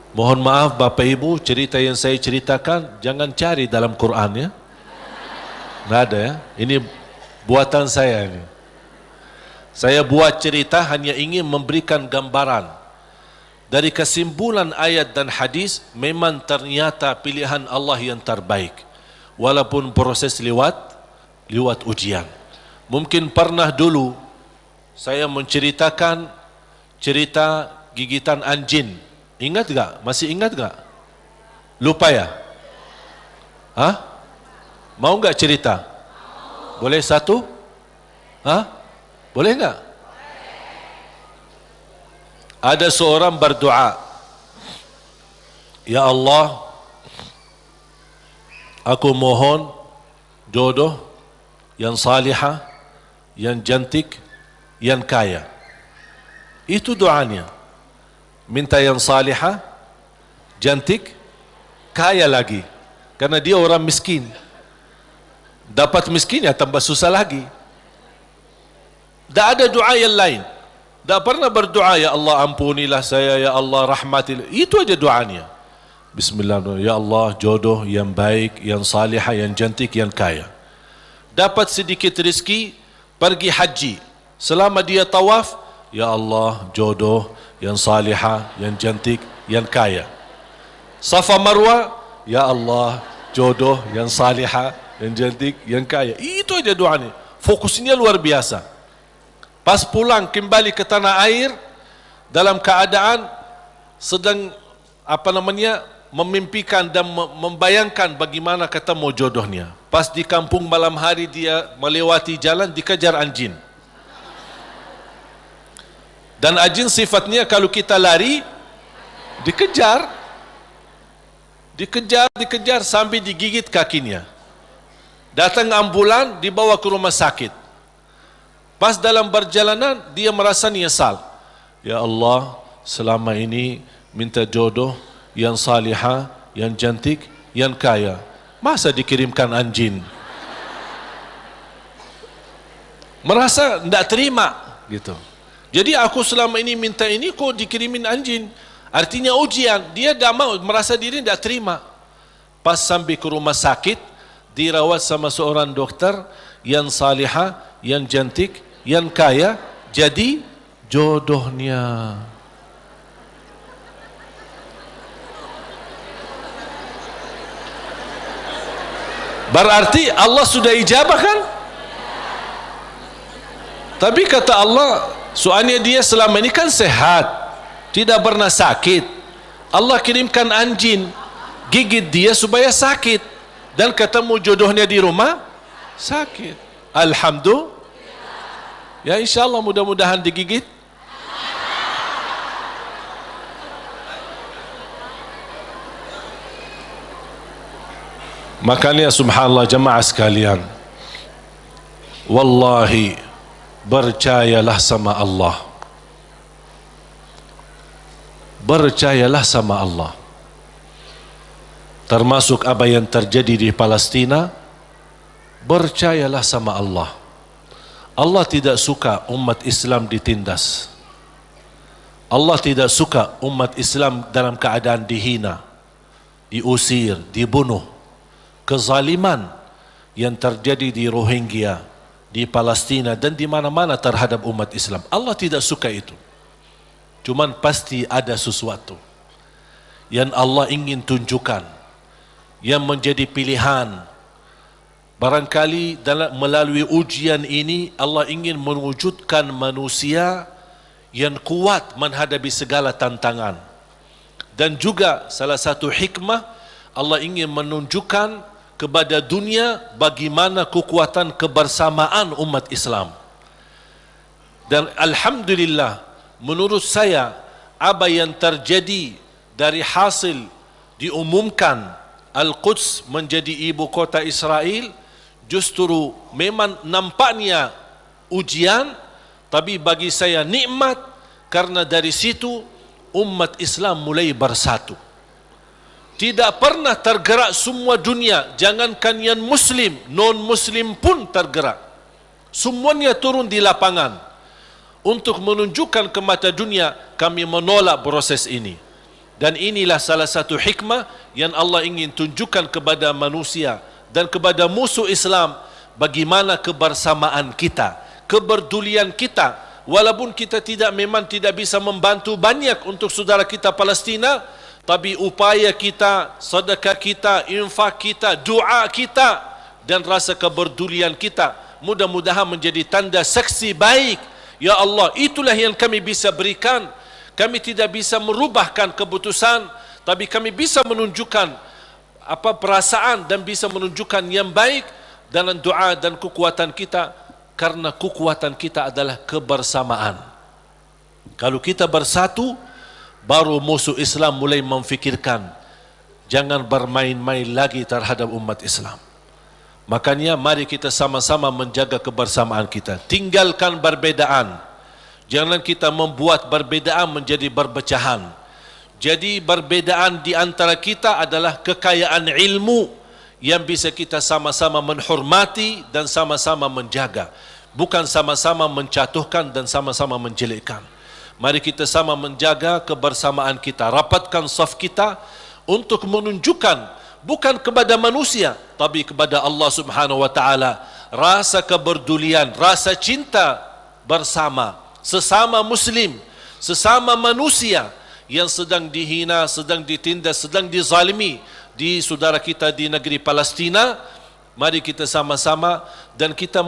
Mohon maaf Bapak Ibu, cerita yang saya ceritakan jangan cari dalam Quran ya. Nggak ada ya. Ini buatan saya ini. Saya buat cerita hanya ingin memberikan gambaran. Dari kesimpulan ayat dan hadis, memang ternyata pilihan Allah yang terbaik. Walaupun proses lewat ujian. Mungkin pernah dulu saya menceritakan cerita gigitan anjing. Ingat gak? Masih ingat gak? Lupa ya? Hah? Mau gak cerita? Boleh satu? Hah? Boleh gak? Ada seorang berdoa, ya Allah, aku mohon jodoh yang salihah, yang cantik, yang kaya. Itu doanya. Minta yang salihah, cantik, kaya lagi. Karena dia orang miskin. Dapat miskin ya tambah susah lagi. Tak ada doa yang lain. Tak pernah berdoa, ya Allah ampunilah saya, ya Allah rahmatilah. Itu aja doanya. Bismillahirrahmanirrahim. Ya Allah jodoh yang baik, yang salihah, yang cantik, yang kaya. Dapat sedikit rezeki, pergi haji. Selama dia tawaf, ya Allah jodoh yang salihah, yang cantik, yang kaya. Safa Marwa, ya Allah jodoh yang salihah, yang cantik, yang kaya. Itu aja doanya. Fokusnya luar biasa. Pas pulang kembali ke tanah air dalam keadaan sedang memimpikan dan membayangkan bagaimana ketemu jodohnya. Pas di kampung malam hari dia melewati jalan dikejar anjing. Dan anjing sifatnya kalau kita lari dikejar sampai digigit kakinya. Datang ambulan dibawa ke rumah sakit. Pas dalam perjalanan dia merasa nyesal. Ya Allah, selama ini minta jodoh yang salihah, yang cantik, yang kaya. Masa dikirimkan anjing? Merasa tidak terima gitu. Jadi aku selama ini minta ini kok dikirimin anjing. Artinya ujian. Dia tidak mau, merasa diri tidak terima. Pas sampai ke rumah sakit, dirawat sama seorang dokter yang salihah, yang cantik, yang kaya, jadi jodohnya. Berarti Allah sudah ijabah kan? Tapi kata Allah, soalnya dia selama ini kan sehat, tidak pernah sakit. Allah kirimkan anjing gigit dia supaya sakit, dan ketemu jodohnya di rumah sakit. Alhamdulillah. Ya insyaAllah mudah-mudahan digigit. Makanya subhanallah jemaah sekalian, wallahi percayalah sama Allah. Percayalah sama Allah. Termasuk apa yang terjadi di Palestina, percayalah sama Allah. Allah tidak suka umat Islam ditindas. Allah tidak suka umat Islam dalam keadaan dihina, diusir, dibunuh. Kezaliman yang terjadi di Rohingya, di Palestina dan di mana-mana terhadap umat Islam, Allah tidak suka itu. Cuman pasti ada sesuatu yang Allah ingin tunjukkan, yang menjadi pilihan. Barangkali melalui ujian ini Allah ingin mewujudkan manusia yang kuat menghadapi segala tantangan. Dan juga salah satu hikmah, Allah ingin menunjukkan kepada dunia bagaimana kekuatan kebersamaan umat Islam. Dan alhamdulillah, menurut saya apa yang terjadi dari hasil diumumkan Al-Quds menjadi ibu kota Israel, justru memang nampaknya ujian, tapi bagi saya nikmat, karena dari situ umat Islam mulai bersatu. Tidak pernah tergerak semua dunia, jangankan yang muslim, non-muslim pun tergerak. Semuanya turun di lapangan untuk menunjukkan ke mata dunia, kami menolak proses ini. Dan inilah salah satu hikmah yang Allah ingin tunjukkan kepada manusia dan kepada musuh Islam, bagaimana kebersamaan kita, kepedulian kita. Walaupun kita memang tidak bisa membantu banyak untuk saudara kita Palestina, tapi upaya kita, sedekah kita, infak kita, doa kita dan rasa kepedulian kita mudah-mudahan menjadi tanda saksi baik. Ya Allah, itulah yang kami bisa berikan. Kami tidak bisa merubahkan keputusan, tapi kami bisa menunjukkan perasaan dan bisa menunjukkan yang baik dalam doa dan kekuatan kita, karena kekuatan kita adalah kebersamaan. Kalau kita bersatu, baru musuh Islam mulai memfikirkan jangan bermain-main lagi terhadap umat Islam. Makanya mari kita sama-sama menjaga kebersamaan kita. Tinggalkan perbedaan. Jangan kita membuat perbedaan menjadi perpecahan. Jadi perbedaan di antara kita adalah kekayaan ilmu yang bisa kita sama-sama menghormati dan sama-sama menjaga, bukan sama-sama menjatuhkan dan sama-sama menjelekkan. Mari kita sama menjaga kebersamaan kita, rapatkan saf kita untuk menunjukkan bukan kepada manusia tapi kepada Allah Subhanahu wa taala rasa kepedulian, rasa cinta bersama sesama muslim, sesama manusia yang sedang dihina, sedang ditindas, sedang dizalimi di saudara kita di negeri Palestina. Mari kita sama-sama dan kita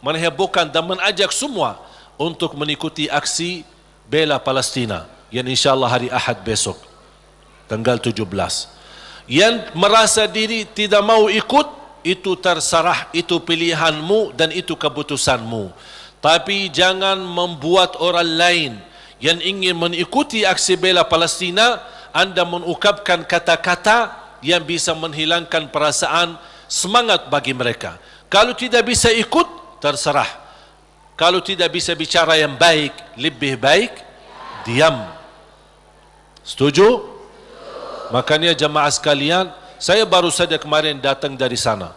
menghebohkan dan mengajak semua untuk mengikuti aksi bela Palestina yang insyaAllah hari Ahad besok tanggal 17. Yang merasa diri tidak mau ikut, itu terserah, itu pilihanmu dan itu keputusanmu. Tapi jangan membuat orang lain yang ingin mengikuti aksi bela Palestina, anda mengungkapkan kata-kata yang bisa menghilangkan perasaan semangat bagi mereka. Kalau tidak bisa ikut, terserah. Kalau tidak bisa bicara yang baik, lebih baik diam. Setuju? Makanya jemaah sekalian, saya baru saja kemarin datang dari sana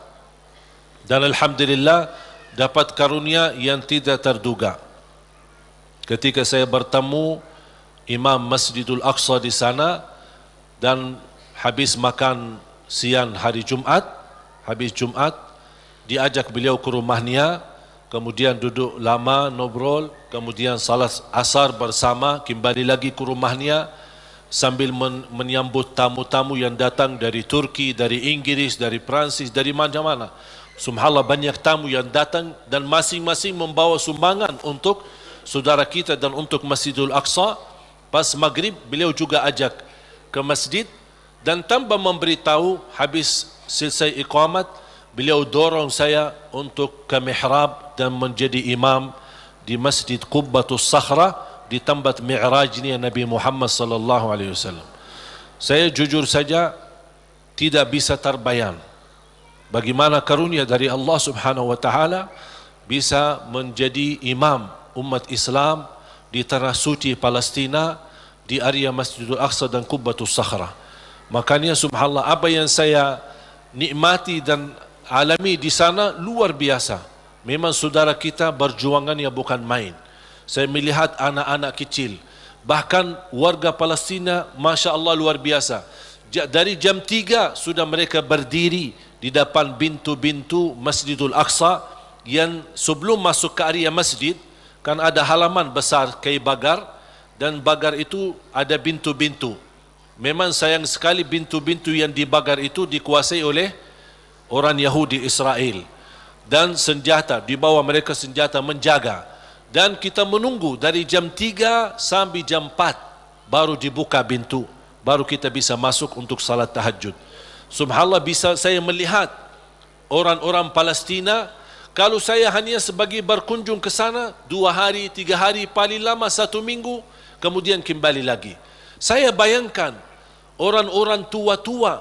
dan alhamdulillah dapat karunia yang tidak terduga. Ketika saya bertemu Imam Masjidul Aqsa di sana dan habis makan siang hari Jumat, habis Jumat diajak beliau ke rumahnya, kemudian duduk lama ngobrol, kemudian salat asar bersama, kembali lagi ke rumahnya sambil menyambut tamu-tamu yang datang dari Turki, dari Inggris, dari Prancis, dari mana-mana. Subhanallah, banyak tamu yang datang dan masing-masing membawa sumbangan untuk saudara kita dan untuk Masjidul Aqsa. Pas maghrib beliau juga ajak ke masjid dan tanpa memberitahu, habis selesai iqamat beliau dorong saya untuk ke mihrab dan menjadi imam di Masjid Qubbatus Sakhra di tempat mi'rajnya Nabi Muhammad sallallahu alaihi wasallam. Saya jujur saja tidak bisa terbayang bagaimana karunia dari Allah Subhanahu wa taala bisa menjadi imam umat Islam di tanah suci Palestina, di area Masjidul Aqsa dan Qubbatus Sakhra. Makanya subhanallah, apa yang saya nikmati dan alami di sana luar biasa. Memang saudara kita berjuangannya bukan main. Saya melihat anak-anak kecil, bahkan warga Palestina, Masya Allah luar biasa. Dari jam 3 sudah mereka berdiri di depan pintu-pintu Masjidul Aqsa, yang sebelum masuk ke area masjid kan ada halaman besar kayu bagar, dan bagar itu ada pintu-pintu. Memang sayang sekali pintu-pintu yang di bagar itu dikuasai oleh orang Yahudi Israel, dan senjata di bawah mereka, senjata menjaga. Dan kita menunggu dari jam 3 sampai jam 4 baru dibuka pintu, baru kita bisa masuk untuk salat tahajud. Subhanallah, bisa saya melihat orang-orang Palestina. Kalau saya hanya sebagai berkunjung ke sana 2 hari, 3 hari, paling lama 1 minggu, kemudian kembali lagi. Saya bayangkan orang-orang tua-tua,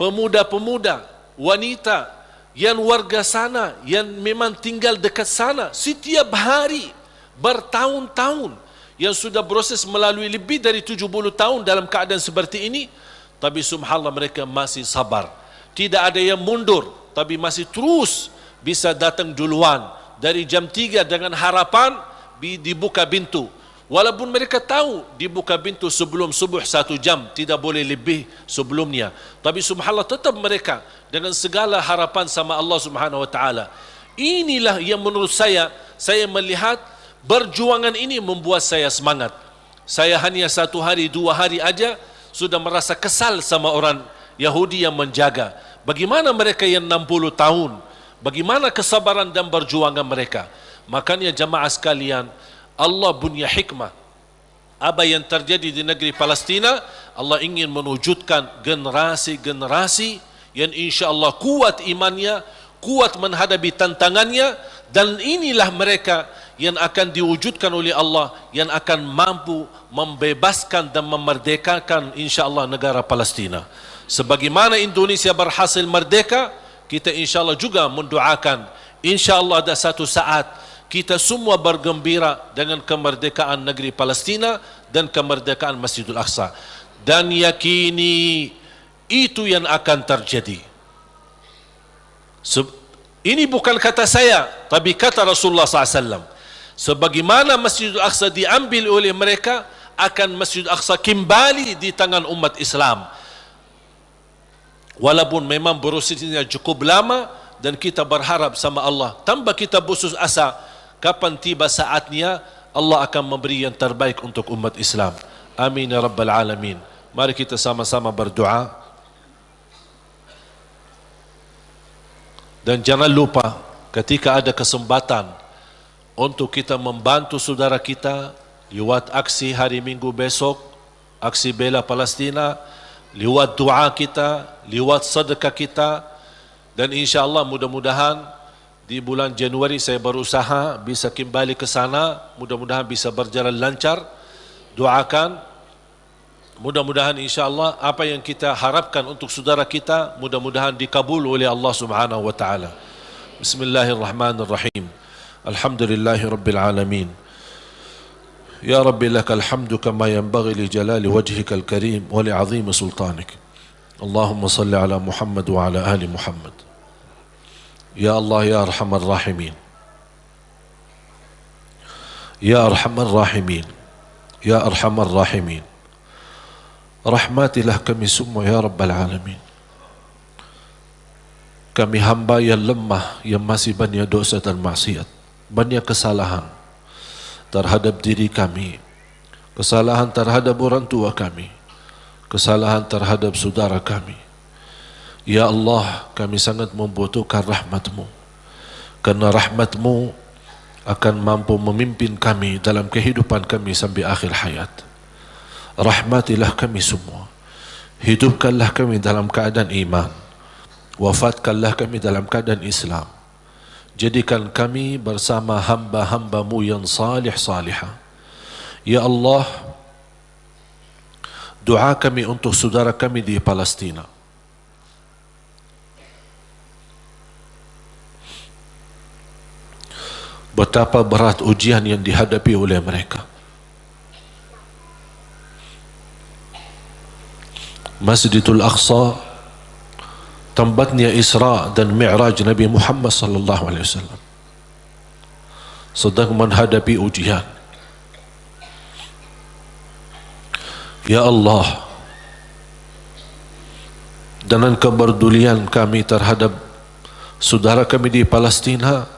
pemuda-pemuda, wanita yang warga sana, yang memang tinggal dekat sana, setiap hari bertahun-tahun, yang sudah proses melalui lebih dari 70 tahun dalam keadaan seperti ini, tapi subhanallah mereka masih sabar. Tidak ada yang mundur, tapi masih terus bisa datang duluan dari jam 3 dengan harapan dibuka pintu. Walaupun mereka tahu dibuka pintu sebelum subuh 1 jam, tidak boleh lebih sebelumnya, tapi subhanallah tetap mereka dengan segala harapan sama Allah Subhanahu wa taala. Inilah yang menurut saya melihat perjuangan ini membuat saya semangat. Saya hanya 1 hari 2 hari aja sudah merasa kesal sama orang Yahudi yang menjaga. Bagaimana mereka yang 60 tahun, bagaimana kesabaran dan perjuangan mereka. Makanya jamaah sekalian, Allah punya hikmah. Apa yang terjadi di negeri Palestina, Allah ingin mewujudkan generasi-generasi yang insya Allah kuat imannya, kuat menghadapi tantangannya, dan inilah mereka yang akan diwujudkan oleh Allah, yang akan mampu membebaskan dan memerdekakan insya Allah negara Palestina. Sebagaimana Indonesia berhasil merdeka, kita insya Allah juga mendoakan insya Allah ada satu saat kita semua bergembira dengan kemerdekaan negeri Palestina dan kemerdekaan Masjidul Aqsa, dan yakini itu yang akan terjadi. Ini bukan kata saya, tapi kata Rasulullah SAW. Sebagaimana Masjidul Aqsa diambil oleh mereka, akan Masjidul Aqsa kembali di tangan umat Islam. Walaupun memang prosesnya cukup lama, dan kita berharap sama Allah, tanpa kita putus asa, kapan tiba saatnya Allah akan memberi yang terbaik untuk umat Islam. Amin ya rabbal alamin. Mari kita sama-sama berdoa. Dan jangan lupa ketika ada kesempatan untuk kita membantu saudara kita lewat aksi hari Minggu besok, aksi bela Palestina, lewat doa kita, lewat sedekah kita, dan insya-Allah mudah-mudahan di bulan Januari saya berusaha bisa kembali ke sana, mudah-mudahan bisa berjalan lancar. Doakan, mudah-mudahan insya-Allah apa yang kita harapkan untuk saudara kita mudah-mudahan dikabul oleh Allah Subhanahu wa taala. Bismillahirrahmanirrahim. Alhamdulillahirabbil alamin. Ya Rabbi lakal hamdu kama yanbaghi li jalali wajhikal karim wa li 'azimi sultanik. Allahumma salli ala Muhammad wa ala ali Muhammad. Ya Allah ya Arhamar Rahimin, Ya Arhamar Rahimin, Ya Arhamar Rahimin, rahmatilah kami semua ya Rabbal Alamin. Kami hamba yang lemah, yang masih banyak dosa dan maksiat, banyak kesalahan terhadap diri kami, kesalahan terhadap orang tua kami, kesalahan terhadap saudara kami. Ya Allah, kami sangat membutuhkan rahmat-Mu, karena rahmat-Mu akan mampu memimpin kami dalam kehidupan kami sampai akhir hayat. Rahmatilah kami semua, hidupkanlah kami dalam keadaan iman, wafatkanlah kami dalam keadaan Islam. Jadikan kami bersama hamba-hamba-Mu yang salih-salihah. Ya Allah, doa kami untuk saudara kami di Palestina. betapa berat ujian yang dihadapi oleh mereka. Masjidul Aqsa, tempatnya Isra dan Mi'raj Nabi Muhammad sallallahu alaihi wasallam, sedang menghadapi ujian. Ya Allah, dengan kepedulian kami terhadap saudara kami di Palestina,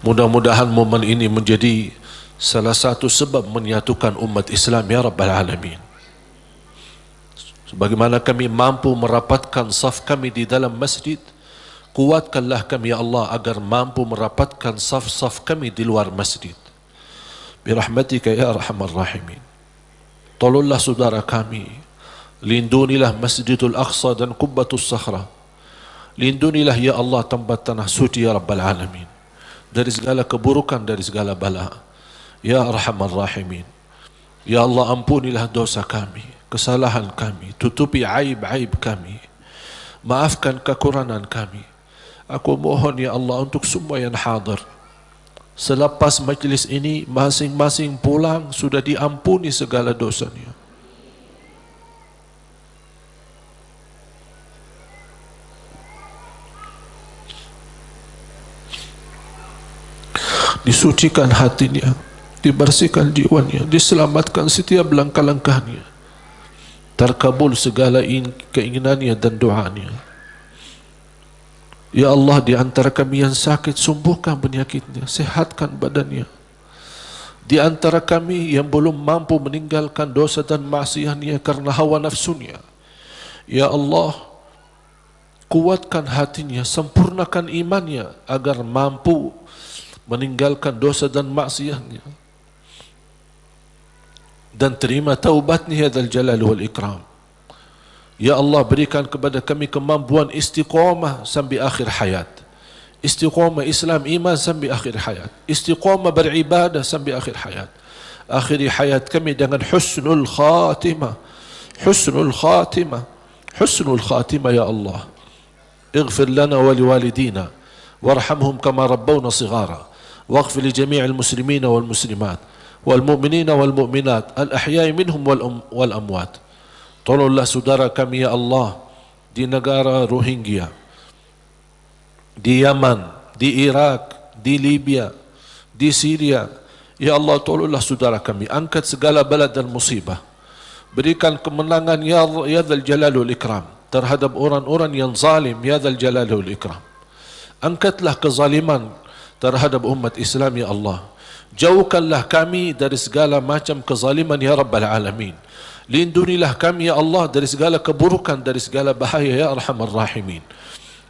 mudah-mudahan momen ini menjadi salah satu sebab menyatukan umat Islam ya Rabbal Alamin. Sebagaimana kami mampu merapatkan saf kami di dalam masjid, kuatkanlah kami ya Allah agar mampu merapatkan saf-saf kami di luar masjid. Birahmatika ya Arhamar Rahimin. Tolonglah saudara kami, lindunilah Masjidul Aqsa dan Qubbatus Sakhra. Lindunilah ya Allah tempat tanah suci ya Rabbal Alamin dari segala keburukan, dari segala bala. Ya Arhamar Rahimin. Ya Allah, ampunilah dosa kami, kesalahan kami, tutupi aib-aib kami, maafkan kekurangan kami. Aku mohon ya Allah untuk semua yang hadir, selepas majlis ini masing-masing pulang sudah diampuni segala dosanya. Disucikan hatinya, dibersihkan jiwanya, diselamatkan setiap langkah-langkahnya, terkabul segala keinginannya dan doanya. Ya Allah, di antara kami yang sakit, sembuhkan penyakitnya, sehatkan badannya. Di antara kami yang belum mampu meninggalkan dosa dan maksiatnya karena hawa nafsunya, ya Allah, kuatkan hatinya, sempurnakan imannya agar mampu meninggalkan dosa dan maksiatnya, dan terima taubatnya ya Dzal Jalal wal Ikram. Ya Allah, berikan kepada kami kemampuan istiqamah sampai akhir hayat, istiqamah Islam iman sampai akhir hayat, istiqamah beribadah sampai akhir hayat. Akhiri hayat kami dengan husnul khatimah, husnul khatimah, husnul khatimah ya Allah. اغفر لنا ولوالدينا وارحمهم كما ربونا صغارا واغفر لجميع المسلمين والمسلمات والمؤمنين والمؤمنات الأحياء منهم والأموات. Tolonglah saudara kami ya Allah di negara Rohingya, di Yaman, di Iraq, di Libya, di Syria. Ya Allah, tolonglah saudara kami, angkat segala bala dan musibah, berikan kemenangan ya Dzal Jalal wal Ikram terhadap orang-orang yang zalim ya Dzal Jalal wal Ikram. Angkatlah kezaliman terhadap umat Islam ya Allah. Jauhkanlah kami dari segala macam kezaliman ya Rabbal Alamin. Lindunilah kami ya Allah dari segala keburukan, dari segala bahaya ya Arhamar Rahimin.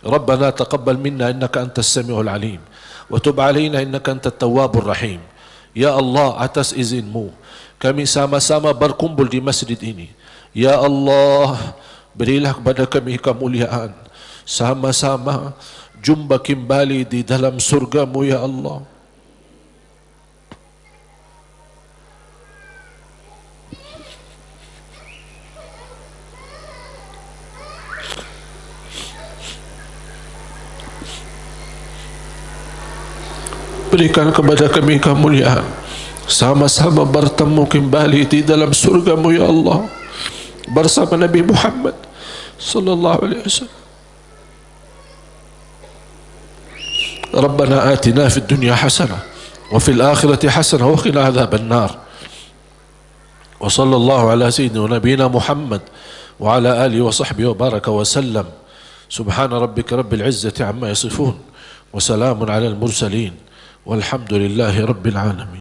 Rabbana taqabbal minna innaka antas sami'ul alim wa tub alaina innaka antat tawwabur rahim. Ya Allah, atas izinmu kami sama-sama berkumpul di masjid ini. Ya Allah, berilah kepada kami kemuliaan, sama-sama jumpa kembali di dalam surgamu ya Allah. Berikan kepada kami kemuliaan, sama-sama bertemu kembali di dalam surgamu ya Allah bersama Nabi Muhammad sallallahu alaihi wasallam. ربنا آتنا في الدنيا حسنة وفي الآخرة حسنة وقنا عذاب النار. وصلى الله على سيدنا ونبينا محمد وعلى آله وصحبه وبارك وسلم. سبحان ربك رب العزة عما يصفون وسلام على المرسلين والحمد لله رب العالمين.